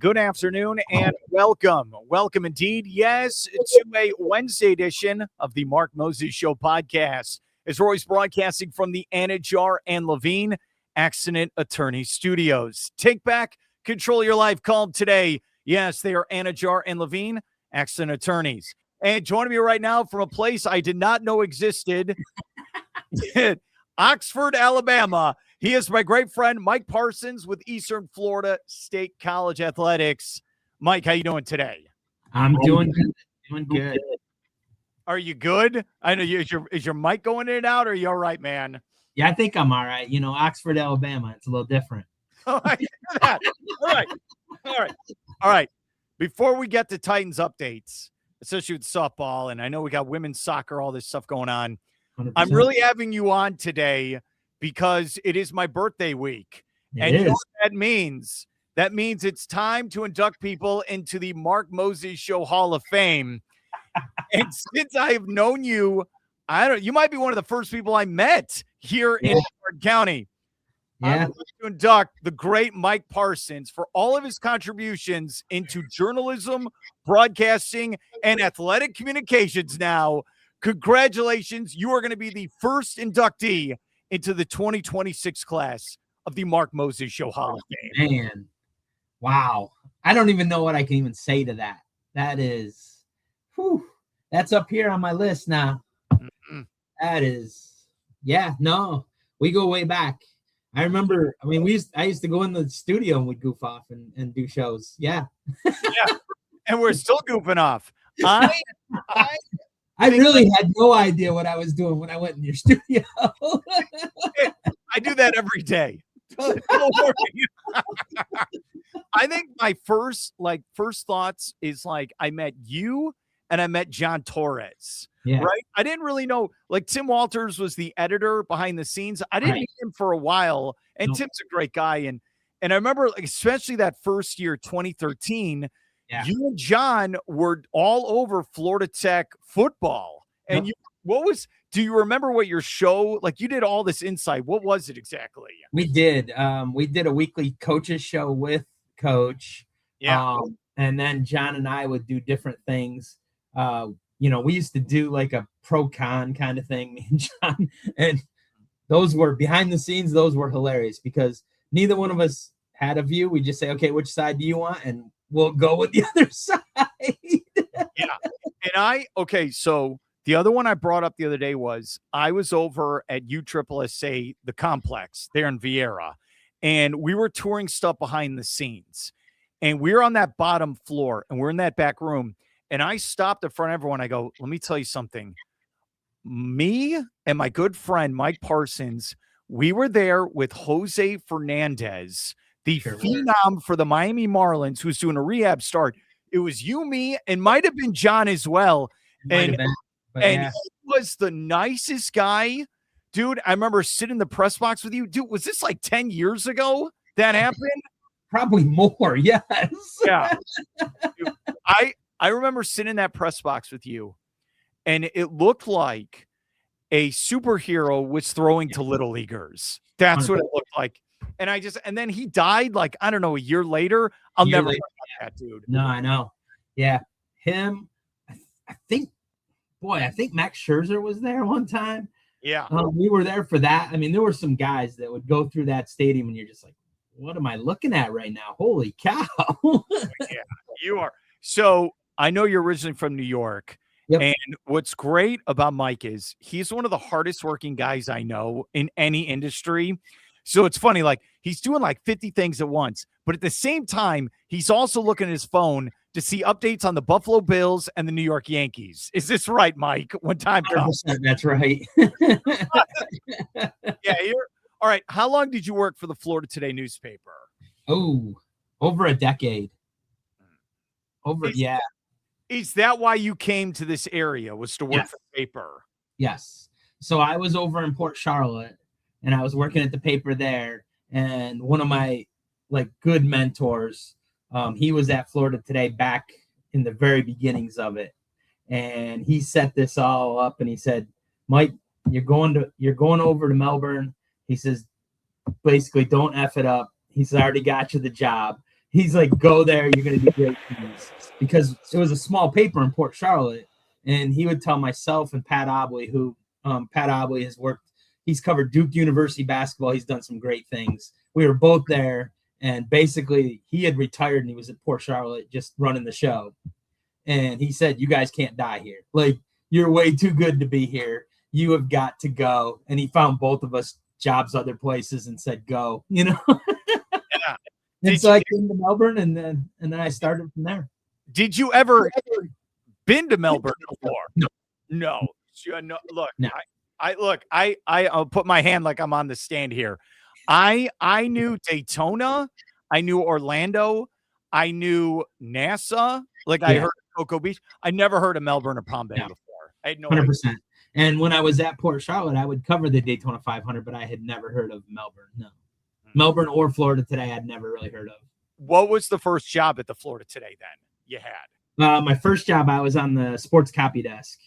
Good afternoon and welcome. Welcome indeed, yes, to a Wednesday edition of the Mark Moses Show podcast. As we're always broadcasting from the Anidjar and Levine Accident Attorney Studios. Take back control of your life called today. Yes, they are Anidjar and Levine Accident Attorneys. And joining me right now from a place I did not know existed, Oxford, Alabama. He is my great friend, Mike Parsons with Eastern Florida State College Athletics. Mike, how you doing today? I'm doing good. Doing good. Are you good? I know is your mic going in and out, or are you all right, man? Yeah, I think I'm all right. You know, Oxford, Alabama, it's a little different. All right. All right. Before we get to Titans updates, especially with softball, and I know we got women's soccer, all this stuff going on, 100%. I'm really having you on today because it is my birthday week. It You know is. what that means? That means it's time to induct people into the Mark Moses Show Hall of Fame. And since I have known you, you might be one of the first people I met here in Howard County. I would like to induct the great Mike Parsons for all of his contributions into journalism, broadcasting, and athletic communications now. Congratulations. You are going to be the first inductee into the 2026 class of the Mark Moses Show Hall of Fame. Man, wow. I don't even know what I can even say to that. That is, that's up here on my list now. Mm-mm. That is, we go way back. I remember, I used to go in the studio and we'd goof off and do shows. Yeah. And we're still goofing off. I really had no idea what I was doing when I went in your studio. I do that every day. Don't worry. I think my first thoughts is I met you and I met John Torres. Yeah. Right. I didn't really know, Tim Walters was the editor behind the scenes. I didn't meet him for a while. And Nope. Tim's a great guy. And I remember especially that first year, 2013, you and John were all over Florida Tech football. And do you remember what your show, you did all this insight? What was it exactly? We did. We did a weekly coaches show with Coach. Yeah. And then John and I would do different things. We used to do a pro con kind of thing, me and John. And those were behind the scenes. Those were hilarious because neither one of us had a view. We just say, okay, which side do you want? And we'll go with the other side. And so the other one I brought up the other day was I was over at USSSA, the complex there in Vieira, and we were touring stuff behind the scenes. And we were on that bottom floor, and we're in that back room. And I stopped in front of everyone. I go, let me tell you something. Me and my good friend, Mike Parsons, we were there with Jose Fernandez, the phenom for the Miami Marlins, who's doing a rehab start. It was you, me, and might have been John as well. And he was the nicest guy. Dude, I remember sitting in the press box with you. Dude, was this 10 years ago that happened? Probably more, yes. Yeah. Dude, I remember sitting in that press box with you, and it looked like a superhero was throwing to little leaguers. That's what it looked like. And then he died, I don't know, a year later. I'll never forget that, dude. No, I know. Yeah. Him, I think Max Scherzer was there one time. Yeah. We were there for that. I mean, there were some guys that would go through that stadium and you're just like, what am I looking at right now? Holy cow. Yeah, you are. So I know you're originally from New York. Yep. And what's great about Mike is he's one of the hardest working guys I know in any industry. So it's funny, he's doing 50 things at once, but at the same time, he's also looking at his phone to see updates on the Buffalo Bills and the New York Yankees. Is this right, Mike? When time comes. That's right. Yeah. All right. How long did you work for the Florida Today newspaper? Oh, over a decade. Is that why you came to this area, was to work for the paper? Yes. So I was over in Port Charlotte and I was working at the paper there. And one of my good mentors, he was at Florida Today back in the very beginnings of it. And he set this all up and he said, Mike, you're going over to Melbourne. He says, basically, don't F it up. He's already got you the job. He's like, go there, you're gonna do great things. Because it was a small paper in Port Charlotte, and he would tell myself and Pat Obley, who Pat Obley has worked, he's covered Duke University basketball, he's done some great things. We were both there, and basically he had retired and he was at Port Charlotte just running the show. And he said, you guys can't die here. Like, you're way too good to be here. You have got to go. And he found both of us jobs other places and said, go, you know. Yeah. And so I came to Melbourne, and then I started from there. Did you ever been to Melbourne before? No. No. Look, No. I'll put my hand like I'm on the stand here. I knew Daytona, I knew Orlando, I knew NASA, like I heard Cocoa Beach. I never heard of Melbourne or Palm Bay before. I had no 100%. idea. And when I was at Port Charlotte, I would cover the Daytona 500, but I had never heard of Melbourne. No. Melbourne or Florida Today, I'd never really heard of. What was the first job at the Florida Today then you had? My first job, I was on the sports copy desk,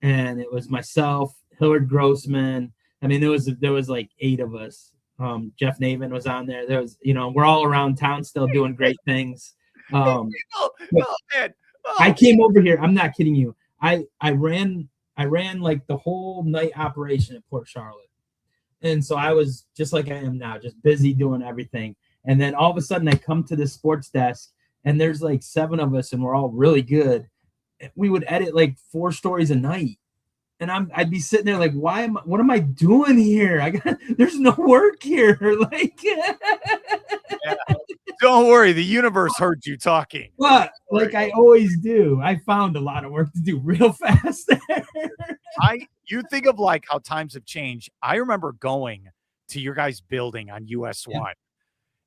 and it was myself, Hillard Grossman. I mean, there was like 8 of us. Jeff Navin was on there. There was, we're all around town still doing great things. Man. I came over here. I'm not kidding you. I ran like the whole night operation at Port Charlotte. And so I was just like I am now, just busy doing everything. And then all of a sudden I come to this sports desk, and there's like 7 of us, and we're all really good. We would edit like 4 stories a night. And I'd be sitting there like, what am I doing here? There's no work here. Like, yeah. Don't worry, the universe heard you talking. But like I always do, I found a lot of work to do real fast there. You think of like how times have changed. I remember going to your guys' building on US 1,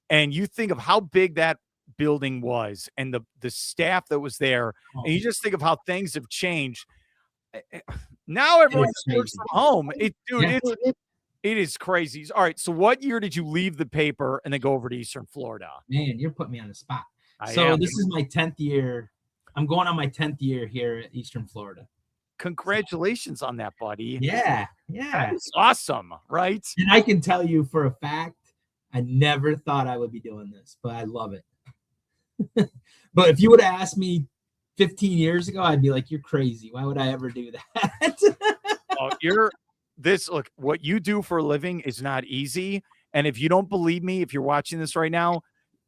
and you think of how big that building was and the staff that was there, and you just think of how things have changed. Now everyone works from home. It is crazy. All right, so what year did you leave the paper and then go over to Eastern Florida? Man, you're putting me on the spot. This is my 10th year. I'm going on my 10th year here at Eastern Florida. Congratulations on that, buddy. Yeah. That's awesome, right? And I can tell you for a fact, I never thought I would be doing this, but I love it. But if you would have asked me 15 years ago, I'd be like, you're crazy. Why would I ever do that? Look, what you do for a living is not easy. And if you don't believe me, if you're watching this right now,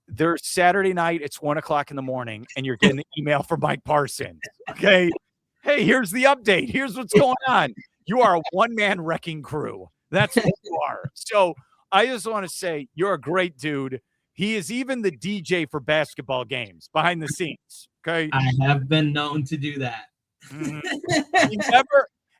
there's Saturday night, it's 1:00 in the morning, and you're getting an email from Mike Parsons. Okay. Hey, here's the update. Here's what's going on. You are a one-man wrecking crew. That's what you are. So I just want to say you're a great dude. He is even the DJ for basketball games behind the scenes. Okay. I have been known to do that.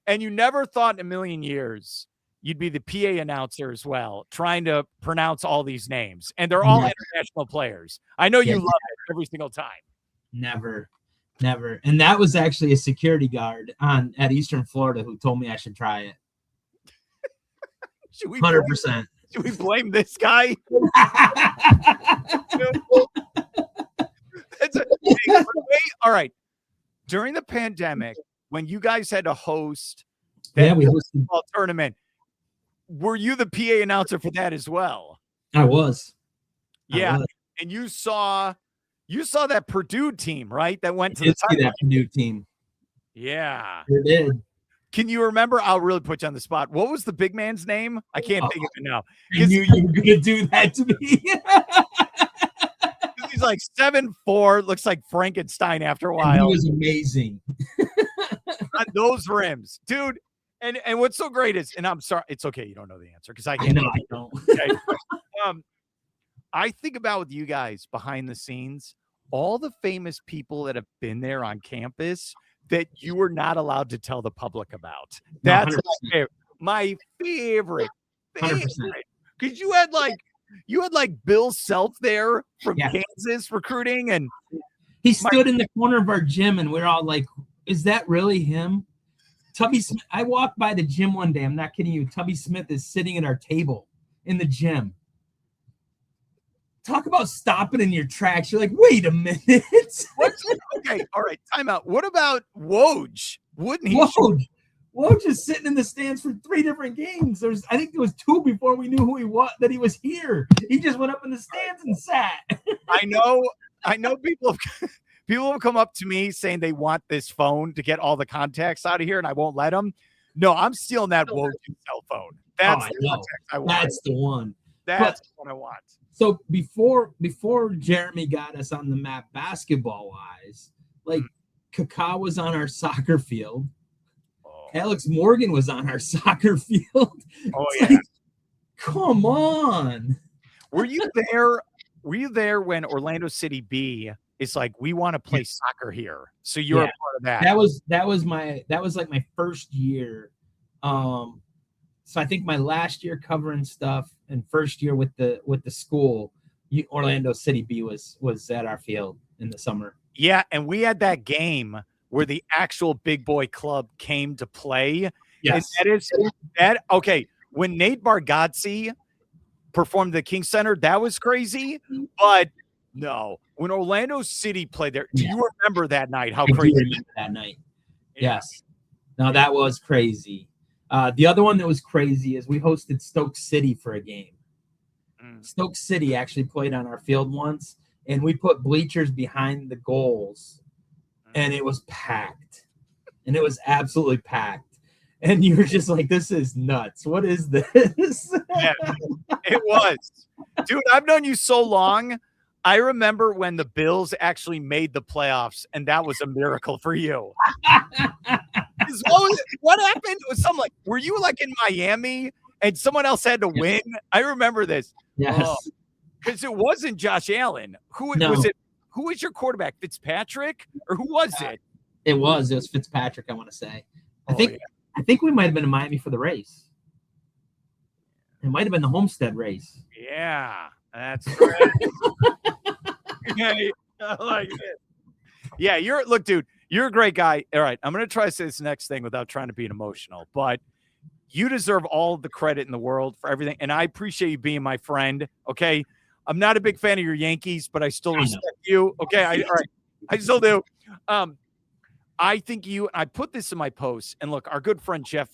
You never thought in a million years you'd be the PA announcer as well, trying to pronounce all these names. And they're all international players. I know you love it every single time. Never. And that was actually a security guard at Eastern Florida who told me I should try it. 100%. Should we blame this guy? All right. During the pandemic, when you guys had to host that basketball tournament, were you the PA announcer for that as well? I was. Yeah. And you saw that Purdue team, right? That went to the title. That Purdue team. Yeah. It did. Can you remember? I'll really put you on the spot. What was the big man's name? I can't think of it now. I knew you were going to do that to me. He's like 7'4", looks like Frankenstein after a while. And he was amazing. On those rims, dude. And what's so great is, and I'm sorry, it's okay, you don't know the answer because I don't. Okay. I think about with you guys behind the scenes, all the famous people that have been there on campus that you were not allowed to tell the public about. That's my favorite. Because you had like Bill Self there from Kansas recruiting, and he stood in the corner of our gym, and we're all like, "Is that really him?" Tubby Smith. I walked by the gym one day. I'm not kidding you. Tubby Smith is sitting at our table in the gym. Talk about stopping in your tracks. You're like, wait a minute. Okay, all right, time out. What about Woj? Wouldn't he? Woj is sitting in the stands for 3 different games. I think there was 2 before we knew who he was, that he was here. He just went up in the stands and sat. I know people have come up to me saying they want this phone to get all the contacts out of here, and I won't let them. No, I'm stealing that Woj cell phone. That's the contact I want. That's the one. That's what I want. So before Jeremy got us on the map basketball wise, like Kaká was on our soccer field. Alex Morgan was on our soccer field. Oh yeah. Like, come on. Were you there? Were you there when Orlando City B is like, we want to play soccer here? So you're a part of that. That was like my first year. So I think my last year covering stuff and first year with the school, Orlando City B was at our field in the summer. Yeah, and we had that game where the actual big boy club came to play. Yes. Okay. When Nate Bargatze performed at the King Center, that was crazy. But no, when Orlando City played there, do you remember that night? How crazy that night? Yeah. Yes. No, that was crazy. The other one that was crazy is we hosted Stoke City for a game. Stoke City actually played on our field once, and we put bleachers behind the goals, and it was packed. And it was absolutely packed. And you were just like, this is nuts. What is this? Yeah, it was. Dude, I've known you so long. I remember when the Bills actually made the playoffs, and that was a miracle for you. What happened? It was something like, were you like in Miami and someone else had to win? I remember this. Yes. Because it wasn't Josh Allen. Was it? Who was your quarterback? Fitzpatrick? Or who was it? It was Fitzpatrick, I want to say. I think we might have been in Miami for the race. It might have been the Homestead race. Yeah, that's right. I like it. Yeah, look, dude, you're a great guy. All right, I'm going to try to say this next thing without trying to be emotional, but you deserve all the credit in the world for everything, and I appreciate you being my friend, okay? I'm not a big fan of your Yankees, but I still respect you, okay? All right, I still do. I think I put this in my post, and look, our good friend Jeff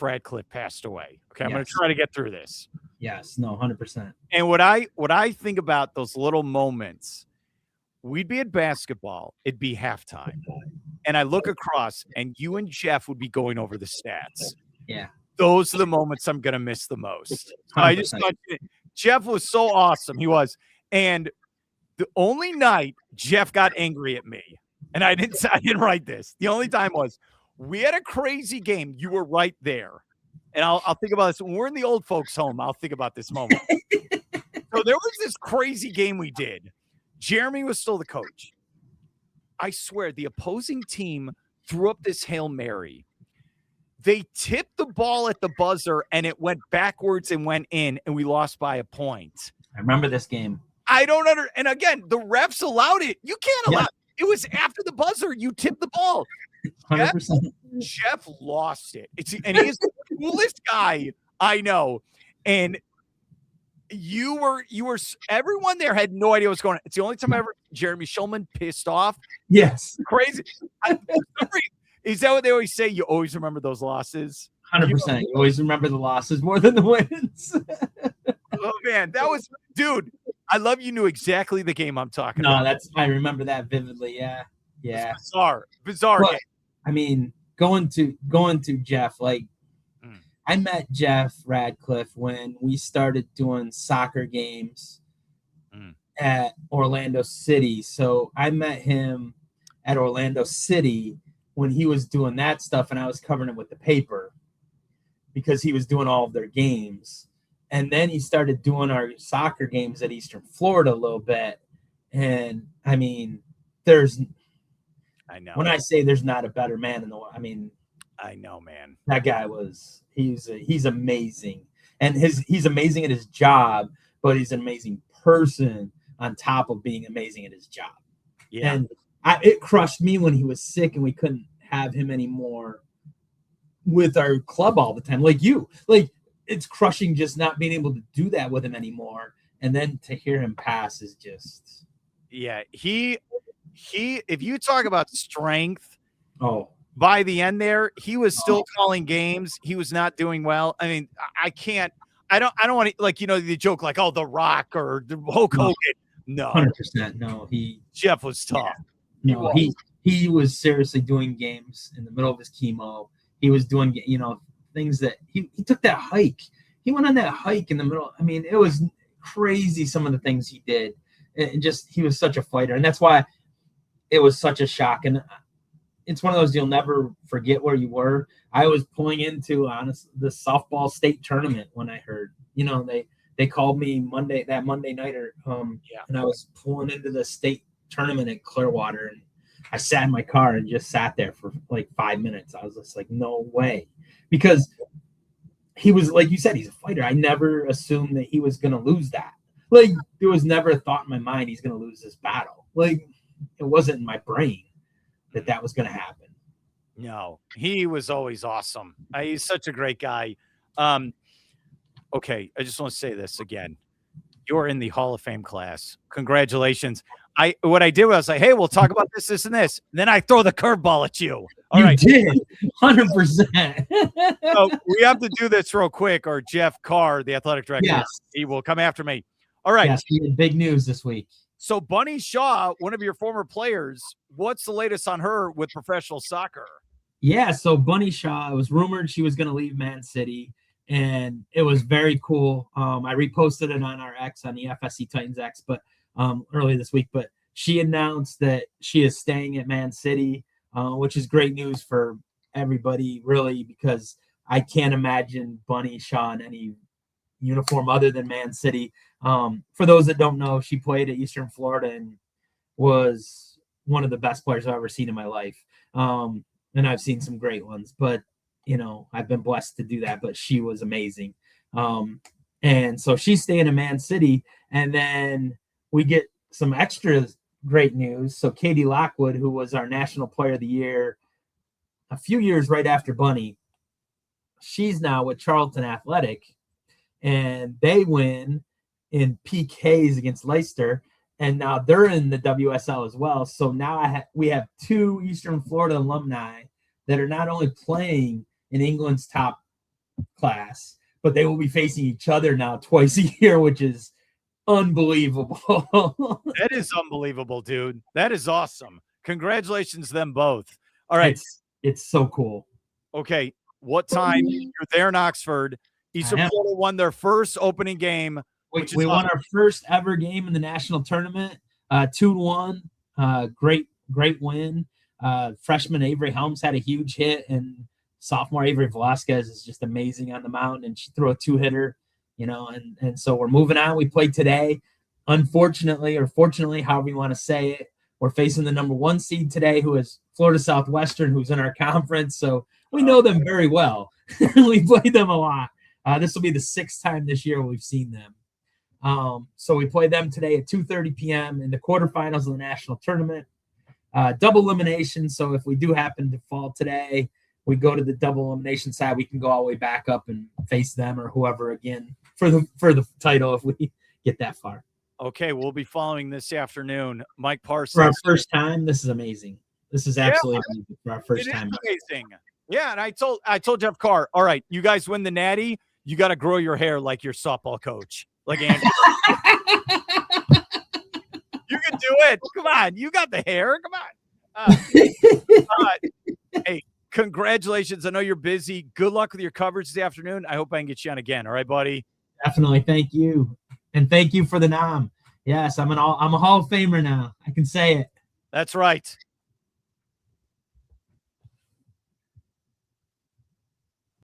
Radcliffe passed away. Okay, I'm going to try to get through this. Yes, no, 100%. And what I think about those little moments, we'd be at basketball, it'd be halftime, and I look across, and you and Jeff would be going over the stats. Yeah, those are the moments I'm going to miss the most. I just thought Jeff was so awesome. He was, and the only night Jeff got angry at me, and I didn't write this. The only time was we had a crazy game. You were right there. And I'll think about this. When we're in the old folks' home, I'll think about this moment. So there was this crazy game we did. Jeremy was still the coach. I swear, the opposing team threw up this Hail Mary. They tipped the ball at the buzzer, and it went backwards and went in, and we lost by a point. I remember this game. I don't understand. And again, the refs allowed it. You can't allow it. It was after the buzzer. You tipped the ball. 100%. Jeff lost it. And he is the coolest guy I know. And you were everyone there had no idea what's going on. It's the only time I ever Jeremy Schulman pissed off. Yes. Crazy. Is that what they always say? You always remember those losses? 100%. You always remember the losses more than the wins. Oh man, that was, dude. I love you knew exactly the game I'm talking about. I remember that vividly. Yeah. Bizarre. But, I mean, going to Jeff, like I met Jeff Radcliffe when we started doing soccer games at Orlando City. So I met him at Orlando City when he was doing that stuff, and I was covering it with the paper because he was doing all of their games. And then he started doing our soccer games at Eastern Florida a little bit. And I mean, I know when I say there's not a better man in the world. I mean, I know, man. That guy he's amazing. And he's amazing at his job, but he's an amazing person on top of being amazing at his job. Yeah. And it crushed me when he was sick and we couldn't have him anymore with our club all the time. It's crushing just not being able to do that with him anymore. And then to hear him pass is just. Yeah. He, if you talk about strength Oh, by the end there, he was still calling games. He was not doing well. I mean, I can't. I don't want to, like, the joke like, oh, The Rock or the Hulk Hogan. No, 100%. No, Jeff was tough. No, he was seriously doing games in the middle of his chemo. He was doing, things that he took that hike. He went on that hike in the middle. I mean, it was crazy some of the things he did. And just, he was such a fighter. And that's why it was such a shock. And it's one of those you'll never forget where you were. I was pulling into the softball state tournament when I heard, they called me that Monday nighter. And I was pulling into the state tournament at Clearwater, and I sat in my car and just sat there for like 5 minutes. I was just like, no way, because he was, like you said, he's a fighter. I never assumed that he was going to lose that. Like, there was never a thought in my mind he's going to lose this battle. Like, it wasn't in my brain that was going to happen. No, he was always awesome. He's such a great guy. Okay, I just want to say this again. You're in the Hall of Fame class. Congratulations. What I did was like, hey, we'll talk about this, and this. And then I throw the curveball at you. All right. You did, 100%. So we have to do this real quick, or Jeff Carr, the athletic director, yes, he will come after me. All right. Yes, we had big news this week. So Bunny Shaw, one of your former players, what's the latest on her with professional soccer? Yeah, so Bunny Shaw, it was rumored she was going to leave Man City, and it was very cool. I reposted it on our X, on the FSC Titans X, but early this week. But she announced that she is staying at Man City, which is great news for everybody, really, because I can't imagine Bunny Shaw in any uniform other than Man City. For those that don't know, she played at Eastern Florida and was one of the best players I've ever seen in my life. And I've seen some great ones, but I've been blessed to do that, but she was amazing. And so she's staying in Man City, and then we get some extra great news. So Katie Lockwood, who was our National Player of the Year a few years right after Bunny, she's now with Charlton Athletic, and they win in PKs against Leicester, and now they're in the WSL as well. So now we have two Eastern Florida alumni that are not only playing in England's top class, but they will be facing each other now twice a year, which is unbelievable. That is unbelievable, dude. That is awesome. Congratulations to them both. All right. It's so cool. Okay. What time? You're there in Oxford. Eastern Florida won their first opening game. We won our first ever game in the national tournament, 2-1. Great win. Freshman Avery Helms had a huge hit, and sophomore Avery Velasquez is just amazing on the mound, and she threw a 2-hitter, and so we're moving on. We played today. Unfortunately, or fortunately, however you want to say it, we're facing the number 1 seed today, who is Florida Southwestern, who's in our conference. So we know them very well. We played them a lot. This will be the 6th time this year we've seen them. So we play them today at 2:30 p.m. in the quarterfinals of the national tournament. Double elimination. So if we do happen to fall today, we go to the double elimination side. We can go all the way back up and face them or whoever again for the title if we get that far. Okay, we'll be following this afternoon. Mike Parsons. For our first time, this is amazing. This is absolutely amazing for our first time. Amazing. Yeah, and I told Jeff Carr, all right, you guys win the Natty, you got to grow your hair like your softball coach. Like Andy. You can do it. Come on. You got the hair. Come on. Hey, congratulations. I know you're busy. Good luck with your coverage this afternoon. I hope I can get you on again. All right, buddy? Definitely. Thank you. And thank you for the nom. Yes, I'm a Hall of Famer now. I can say it. That's right.